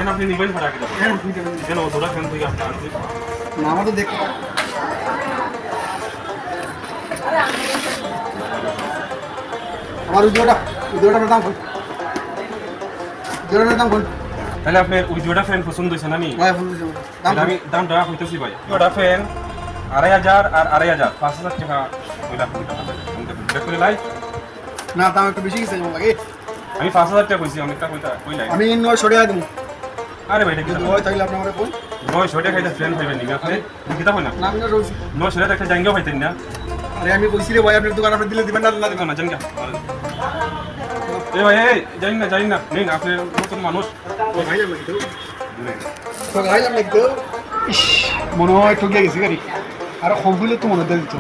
fan আপনি নিবেন ভাড়া কি কেন ওরা ফ্যান থেকে আপনি আনতে না আমার তো দেখতে আমার উজ্জ্বলটার দাম কত উজ্জ্বলটার দাম কত তাহলে আপনার ওই জোড়া ফ্যান পছন্দ হয়েছে না নি ভাই ফোন দিছি দাম আমি দামটা হইতেছি ভাই জোড়া ফ্যান 2500 আর 2500 5000 টাকা ওইটা করে লাই না দাম একটু বেশি গেছে লাগে আমি 5000 টাকা কইছি অনেকটা কইলাই আমি 900 টাকা দেব আরে ভাই এটা কি যদি হয় তাহলে আপনি আমারে কোন 900 টাকা খাইতে ফ্যান পাইবেন নি আপনি কিতা হয় না নাম না রইছি 900 টাকা একটা জাঙ্গিও পাইতেন না আরে আমি কইছি রে ভাই আপনার দোকান আপনি দিলে দিবেন না না দিবেন না জাঙ্গা এ ভাই এই যাই না নেই না আপনি নতুন মানুষ ভাই আমি তো তো গাইলাম নাকি তো ইস মনে হয় ঠকে গেছি গাড়ি আর খবগুলো তো মনে দিত